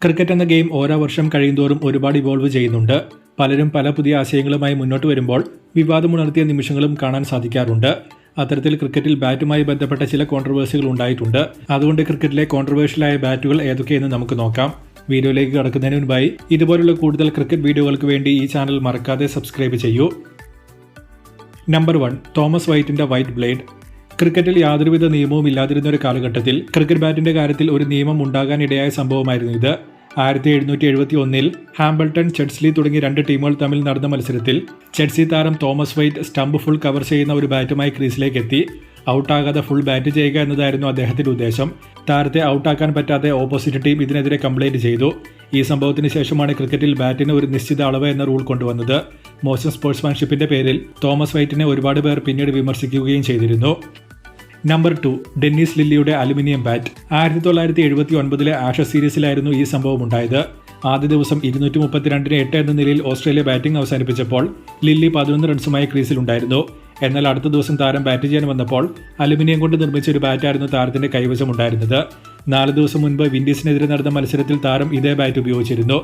Cricket എന്ന game ഓരോ വർഷം കഴിയുന്തോറും ഒരുപാട് ഇവോൾവ് ചെയ്യുന്നുണ്ട്. പലരും പല പുതിയ ആശയങ്ങളുമായി മുന്നോട്ട് വരുമ്പോൾ വിവാദമുണർത്തിയ നിമിഷങ്ങളും കാണാൻ സാധിക്കാറുണ്ട്. അത്തരത്തിൽ ക്രിക്കറ്റിൽ ബാറ്റുമായി ബന്ധപ്പെട്ട ചില കോൺട്രവേഴ്സികൾ ഉണ്ടായിട്ടുണ്ട്. അതുകൊണ്ട് ക്രിക്കറ്റിലെ കോൺട്രവേഴ്ഷ്യലായ ബാറ്റുകൾ ഏതൊക്കെയെന്ന് നമുക്ക് നോക്കാം. വീഡിയോയിലേക്ക് കടക്കുന്നതിന് മുൻപായി ഇതുപോലുള്ള കൂടുതൽ ക്രിക്കറ്റ് വീഡിയോകൾക്ക് വേണ്ടി ഈ ചാനൽ മറക്കാതെ സബ്സ്ക്രൈബ് ചെയ്യൂ. നമ്പർ 1, തോമസ് വൈറ്റിന്റെ വൈറ്റ് ബ്ലേഡ്. ക്രിക്കറ്റിൽ യാതൊരുവിധ നിയമവും ഇല്ലാതിരുന്ന ഒരു കാലഘട്ടത്തിൽ ക്രിക്കറ്റ് ബാറ്റിന്റെ കാര്യത്തിൽ ഒരു നിയമം ഉണ്ടാകാനിടയായ സംഭവമായിരുന്നു ഇത്. 1771 ഹാംബിൾട്ടൺ, ചെഡ്സ്ലി തുടങ്ങിയ 2 ടീമുകൾ തമ്മിൽ നടന്ന മത്സരത്തിൽ ചെഡ്സി താരം Thomas white stump full cover ചെയ്യുന്ന ഒരു ബാറ്റുമായി ക്രീസിലേക്ക് എത്തി. ഔട്ടാകാതെ ഫുൾ ബാറ്റ് ചെയ്യുക എന്നതായിരുന്നു അദ്ദേഹത്തിന്റെ ഉദ്ദേശം. താരത്തെ ഔട്ടാക്കാൻ പറ്റാതെ ഓപ്പോസിറ്റ് ടീം ഇതിനെതിരെ കംപ്ലൈന്റ് ചെയ്തു. ഈ സംഭവത്തിന് ശേഷമാണ് ക്രിക്കറ്റിൽ ബാറ്റിന് ഒരു നിശ്ചിത അളവ് എന്ന റൂൾ കൊണ്ടുവന്നത്. മോശം സ്പോർട്സ്മാൻഷിപ്പിന്റെ പേരിൽ തോമസ് വൈറ്റിനെ ഒരുപാട് പേർ പിന്നീട് വിമർശിക്കുകയും ചെയ്തിരുന്നു. നമ്പർ 2, ഡെന്നിസ് ലില്ലിയുടെ അലുമിനിയം ബാറ്റ്. 1979 ആഷസ് സീരീസിലായിരുന്നു ഈ സംഭവം ഉണ്ടായത്. ആദ്യ ദിവസം 232-8 എന്ന നിലയിൽ ഓസ്ട്രേലിയ ബാറ്റിംഗ് അവസാനിപ്പിച്ചപ്പോൾ ലില്ലി 11 റൺസുമായി ക്രീസിലുണ്ടായിരുന്നു. എന്നാൽ അടുത്ത ദിവസം താരം ബാറ്റ് ചെയ്യാൻ വന്നപ്പോൾ അലുമിനിയം കൊണ്ട് നിർമ്മിച്ച ഒരു ബാറ്റായിരുന്നു താരത്തിന്റെ കൈവശമുണ്ടായിരുന്നത്. 4 ദിവസം മുൻപ് വിൻഡീസിനെതിരെ നടന്ന മത്സരത്തിൽ താരം ഇതേ ബാറ്റ് ഉപയോഗിച്ചിരുന്നു.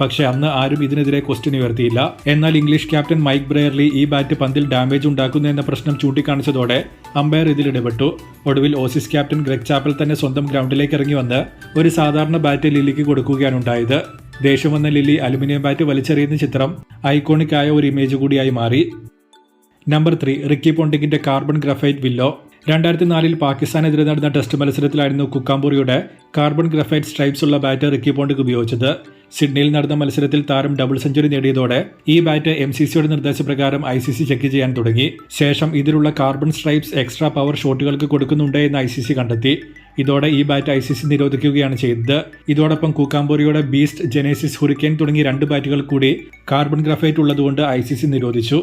പക്ഷേ അന്ന് ആരും ഇതിനെതിരെ ക്വസ്റ്റ്യൻ ഉയർത്തിയില്ല. എന്നാൽ ഇംഗ്ലീഷ് ക്യാപ്റ്റൻ മൈക്ക് ബ്രെയർലി ഈ ബാറ്റ് പന്തിൽ ഡാമേജ് ഉണ്ടാക്കുന്നു എന്ന പ്രശ്നം ചൂണ്ടിക്കാണിച്ചതോടെ അമ്പയർ ഇതിൽ ഇടപെട്ടു. ഒടുവിൽ ഓസീസ് ക്യാപ്റ്റൻ ഗ്രെഗ് ചാപ്പൽ തന്നെ സ്വന്തം ഗ്രൗണ്ടിലേക്ക് ഇറങ്ങി വന്ന് ഒരു സാധാരണ ബാറ്റ് ലില്ലിക്ക് കൊടുക്കുകയാണ് ഉണ്ടായത്. ദേഷ്യം വന്ന ലില്ലി അലുമിനിയം ബാറ്റ് വലിച്ചെറിയുന്ന ചിത്രം ഐക്കോണിക് ആയ ഒരു ഇമേജ് കൂടിയായി മാറി. നമ്പർ 3, റിക്കി പോണ്ടിങ്ങിന്റെ കാർബൺ ഗ്രഫൈറ്റ് വില്ലോ. 2004 പാകിസ്ഥാനെതിരെ നടന്ന ടെസ്റ്റ് മത്സരത്തിലായിരുന്നു കുക്കാംപുറിയുടെ കാർബൺ ഗ്രഫൈറ്റ് സ്ട്രൈപ്സ് ഉള്ള ബാറ്റ് റിക്കി പോണ്ടിങ് ഉപയോഗിച്ചത്. സിഡ്നിയിൽ നടന്ന മത്സരത്തിൽ താരം ഡബിൾ സെഞ്ചുറി നേടിയതോടെ ഈ ബാറ്റ് MCCയുടെ നിർദ്ദേശപ്രകാരം ICC ചെക്ക് ചെയ്യാൻ തുടങ്ങി. ശേഷം ഇതിലുള്ള കാർബൺ സ്ട്രൈപ്സ് എക്സ്ട്രാ പവർ ഷോട്ടുകൾക്ക് കൊടുക്കുന്നുണ്ട് എന്ന് ICC കണ്ടെത്തി. ഇതോടെ ഈ ബാറ്റ് ICC നിരോധിക്കുകയാണ് ചെയ്തത്. ഇതോടൊപ്പം കുക്കാംപുറിയുടെ ബീസ്റ്റ്, ജെനേസിസ്, ഹുറിക്കെയിൻ തുടങ്ങി 2 ബാറ്റുകൾ കൂടി കാർബൺ ഗ്രഫൈറ്റ് ഉള്ളതുകൊണ്ട് ICC നിരോധിച്ചു.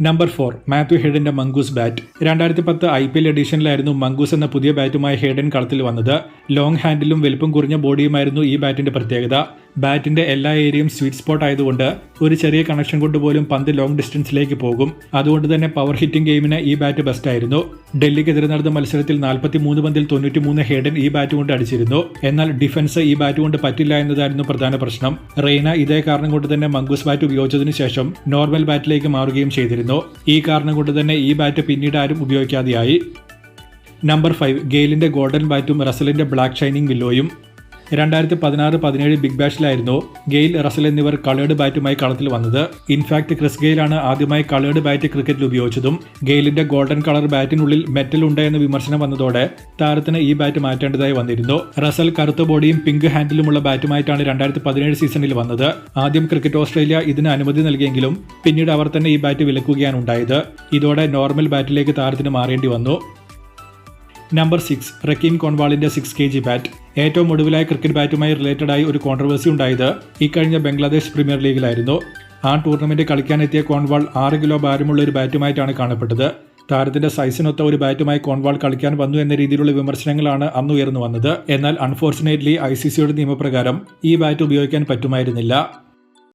നമ്പർ 4, മാത്യു ഹെയ്ഡന്റെ മംഗൂസ് ബാറ്റ്. 2010 IPL എഡിഷനിലായിരുന്നു മംഗൂസ് എന്ന പുതിയ ബാറ്റുമായി ഹെയ്ഡൻ കളത്തിൽ വന്നത്. ലോങ് ഹാൻഡിലും വലുപ്പം കുറഞ്ഞ ബോഡിയുമായിരുന്നു ഈ ബാറ്റിന്റെ പ്രത്യേകത. ബാറ്റിന്റെ എല്ലാ ഏരിയയും സ്വീറ്റ് സ്പോട്ട് ആയതുകൊണ്ട് ഒരു ചെറിയ കണക്ഷൻ കൊണ്ടുപോലും പന്ത് ലോങ് ഡിസ്റ്റൻസിലേക്ക് പോകും. അതുകൊണ്ട് തന്നെ പവർ ഹിറ്റിംഗ് ഗെയിമിന് ഈ ബാറ്റ് ബെസ്റ്റ് ആയിരുന്നു. ഡൽഹിക്കെതിരെ നടന്ന മത്സരത്തിൽ 43 പന്തിൽ 93 ഹെയ്ഡൻ ഈ ബാറ്റ് കൊണ്ട് അടിച്ചിരുന്നു. എന്നാൽ ഡിഫൻസ് ഈ ബാറ്റ് കൊണ്ട് പറ്റില്ല എന്നതായിരുന്നു പ്രധാന പ്രശ്നം. റെയ്ന ഇതേ കാരണം കൊണ്ട് തന്നെ മംഗൂസ് ബാറ്റ് ഉപയോഗിച്ചതിനു ശേഷം നോർമൽ ബാറ്റിലേക്ക് മാറുകയും ചെയ്തിരുന്നു. ഈ കാരണം കൊണ്ട് തന്നെ ഈ ബാറ്റ് പിന്നീട് ആരും ഉപയോഗിക്കാതെയായി. നമ്പർ 5, ഗെയിലിന്റെ ഗോൾഡൻ ബാറ്റും റസലിന്റെ ബ്ലാക്ക് ഷൈനിങ് വില്ലോയും. 2016-17 ബിഗ് ബാഷിലായിരുന്നു ഗെയിൽ, റസൽ എന്നിവർ കളേർഡ് ബാറ്റുമായി കളത്തിൽ വന്നത്. ഇൻഫാക്ട് ക്രിസ് ഗെയിലാണ് ആദ്യമായി കളേർഡ് ബാറ്റ് ക്രിക്കറ്റിൽ ഉപയോഗിച്ചതും. ഗെയിലിന്റെ ഗോൾഡൻ കളർ ബാറ്റിനുള്ളിൽ മെറ്റൽ ഉണ്ട് എന്ന വിമർശനം വന്നതോടെ താരത്തിന് ഈ ബാറ്റ് മാറ്റേണ്ടതായി വന്നിരുന്നു. റസൽ കറുത്ത ബോഡിയും പിങ്ക് ഹാൻഡിലുമുള്ള ബാറ്റുമായിട്ടാണ് 2017 സീസണിൽ വന്നത്. ആദ്യം ക്രിക്കറ്റ് ഓസ്ട്രേലിയ ഇതിന് അനുമതി നൽകിയെങ്കിലും പിന്നീട് അവർ തന്നെ ഈ ബാറ്റ് വിലക്കുകയാണ് ഉണ്ടായത്. ഇതോടെ നോർമൽ ബാറ്റിലേക്ക് താരത്തിന് മാറേണ്ടി വന്നു. Number 6, റക്കീം കോൺവാളിന്റെ 6 kg bat. ഏറ്റവും ഒടുവിലായി ക്രിക്കറ്റ് ബാറ്റുമായി റിലേറ്റഡായി ഒരു കോൺട്രവേഴ്സി ഉണ്ടായത് ഇക്കഴിഞ്ഞ ബംഗ്ലാദേശ് പ്രീമിയർ ലീഗിലായിരുന്നു. ആ ടൂർണമെന്റ് കളിക്കാനെത്തിയ കോൺവാൾ 6 കിലോ ഭാരമുള്ള ഒരു ബാറ്റുമായിട്ടാണ് കാണപ്പെട്ടത്. താരത്തിന്റെ സൈസിനൊത്ത ഒരു ബാറ്റുമായി കോൺവാൾ കളിക്കാൻ വന്നു എന്ന രീതിയിലുള്ള വിമർശനങ്ങളാണ് അന്ന് ഉയർന്നു വന്നത്. എന്നാൽ അൺഫോർച്ചുനേറ്റ്ലി ICCയുടെ നിയമപ്രകാരം ഈ ബാറ്റ് ഉപയോഗിക്കാൻ പറ്റുമായിരുന്നില്ല.